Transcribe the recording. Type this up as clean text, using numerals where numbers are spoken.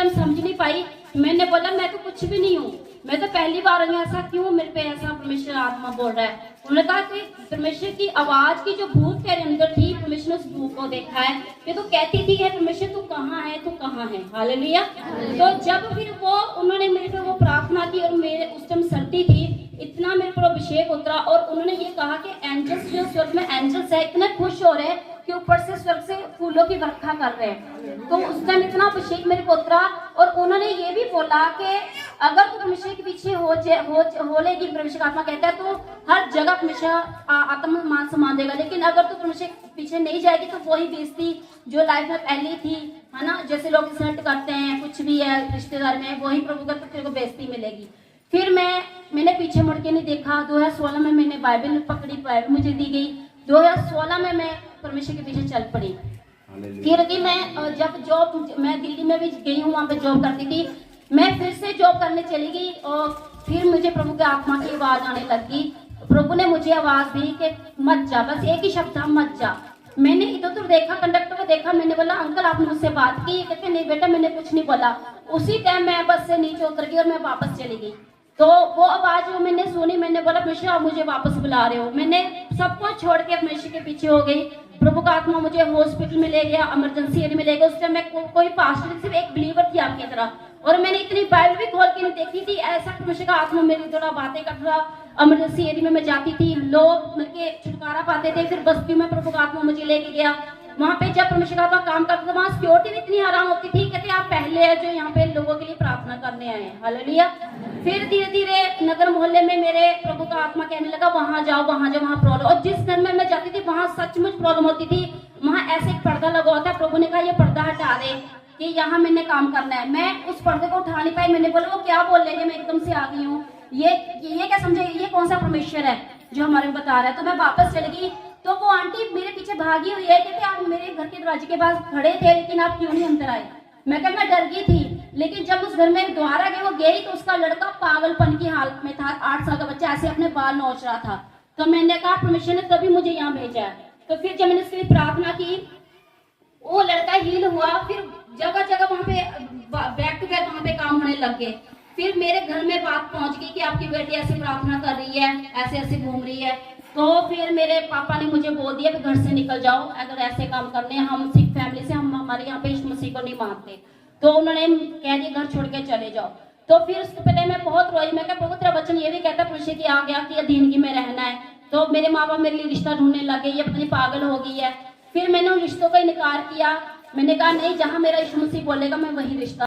Time समझ नहीं पाई। मैंने बोला मैं तो कुछ भी नहीं हूँ, मैं तो पहली बार हूँ, ऐसा क्यों मेरे पे ऐसा परमेश्वर आत्मा बोल रहा है। उन्होंने कहा कि परमेश्वर की आवाज की जो भूख तेरे अंदर थी, परमेश्वर ने उस भूख को देखा है कि तू कहती थी है परमेश्वर तू कहाँ है, तू कहाँ है। हालेलुया। तो जब फिर वो उन्होंने मेरे पे वो प्रार्थना की और मेरे उस टाइम सर्दी थी, इतना मेरे पर अभिषेक उतरा और उन्होंने ये कहा कि एंजल्स जो स्वर्ग में एंजल्स है इतने खुश हो रहे हैं कि ऊपर से स्वर्ग से फूलों की वर्षा कर रहे हैं। तो उस टाइम इतना अभिषेक मेरे को उतरा और उन्होंने ये भी बोला कि अगर तू परमेश्वर के पीछे हो लेगी, परमेश्वर का आत्मा कहता है, तो हर जगह परमेश्वर आत्मा मान सम्मान देगा। लेकिन अगर तू परमेश्वर के पीछे नहीं जाएगी तो वही बेइज्जती जो लाइफ में पहले थी, है ना, जैसे लोग इंसल्ट करते हैं कुछ भी है रिश्तेदार में, वही प्रभु का तो तेरे को बेइज्जती मिलेगी। फिर मैंने पीछे मुड़ के नहीं देखा। 2016 में मैंने बाइबल पकड़ी, बाइबल मुझे दी गई। 2016 में मैं परमेश्वर के पीछे चल पड़ी। फिर भी मैं जब जॉब, मैं दिल्ली में भी गई हूँ, वहाँ पे जॉब करती थी, मैं फिर से जॉब करने चली गई और फिर मुझे प्रभु के आत्मा की आवाज आने लगी। प्रभु ने मुझे आवाज दी कि मत जा, बस एक ही शब्द था, मत जा। मैंने इधर उधर देखा, कंडक्टर को देखा, मैंने बोला अंकल आपने मुझसे बात की? कहते नहीं बेटा मैंने कुछ नहीं बोला। उसी टाइम मैं बस से नीचे उतर गई और मैं वापस चली गई। तो वो आवाज जो मैंने सुनी, मैंने बोला परमेश्वर आप मुझे वापस बुला रहे हो। मैंने सब कुछ छोड़ के परमेश्वर के पीछे हो गई। प्रभु का आत्मा मुझे हॉस्पिटल में ले गया, इमरजेंसी एरिया में ले गया। उस टाइम मैं कोई पास्टर, सिर्फ एक बिलीवर थी आपकी तरह, और मैंने इतनी बाइबल भी खोल के नहीं देखी थी। ऐसा परमेश्वर का आत्मा मेरी थोड़ा बातें कर रहा। इमरजेंसी एरिया में मैं जाती थी, लोग मिलके छुटकारा पाते थे। फिर बस्ती में प्रभु का आत्मा मुझे लेके गया। वहाँ पे जब परमेश्वर का आत्मा काम करता था, वहाँ सिक्योरिटी भी इतनी आराम होती थी, कहते आप पहले है जो यहाँ पे लोगों के लिए प्रार्थना करने आए हैं। हालेलुया। फिर धीरे धीरे नगर मोहल्ले में मेरे प्रभु का आत्मा कहने लगा वहां जाओ वहां प्रॉब्लम। और जिस घर में मैं जाती थी वहां सचमुच प्रॉब्लम होती थी। वहां ऐसे एक पर्दा लगा होता है, प्रभु ने कहा ये पर्दा हटा दे कि यहाँ मैंने काम करना है। मैं उस पर्दे को उठा नहीं पाई। मैंने बोला वो क्या बोल रहे हैं, मैं एकदम से आ गई हूँ, ये क्या समझे, ये कौन सा परमेश्वर है जो हमारे में बता रहा है। तो मैं वापस चली गई। तो वो आंटी मेरे पीछे भागी हुई है, कहते आप मेरे घर के दरवाजे के पास खड़े थे लेकिन आप क्यों नहीं अंदर आए। मैं कहा मैं डर गई थी। लेकिन जब उस घर में दोबारा गई, वो गई तो उसका लड़का पागलपन की हालत में था, 8 साल का बच्चा, ऐसे अपने बाल नोच रहा था। तो मैंने कहा परमेश्वर ने तभी मुझे यहाँ भेजा है। तो फिर जब मैंने उसके लिए प्रार्थना की, वो लड़का हील हुआ। फिर जगह जगह वहाँ पे बैक टू बैक वहाँ पे काम होने लग गए। फिर मेरे घर में बात पहुंच गई कि आपकी बेटी ऐसे प्रार्थना कर रही है, ऐसे ऐसे घूम रही है। तो फिर मेरे पापा ने मुझे बोल दिया कि घर से निकल जाओ, अगर ऐसे काम करने हैं। हम सिख फैमिली से, हम हमारे यहाँ पे यीशु मसीह को नहीं मानते। तो उन्होंने कह दिया घर छोड़ के चले जाओ। तो फिर उसके पहले मैं बहुत रोई। मैं कहा प्रभु तेरा वचन ये भी कहता परमेश्वर की आ गया कि अधीनगी में रहना है। तो मेरे माँ बाप मेरे लिए रिश्ता ढूंढने लगे, ये पता नहीं पागल हो गई है। फिर मैंने उन रिश्तों का इनकार किया। मैंने कहा नहीं, जहाँ मेरा यीशु मसीह बोलेगा मैं वही रिश्ता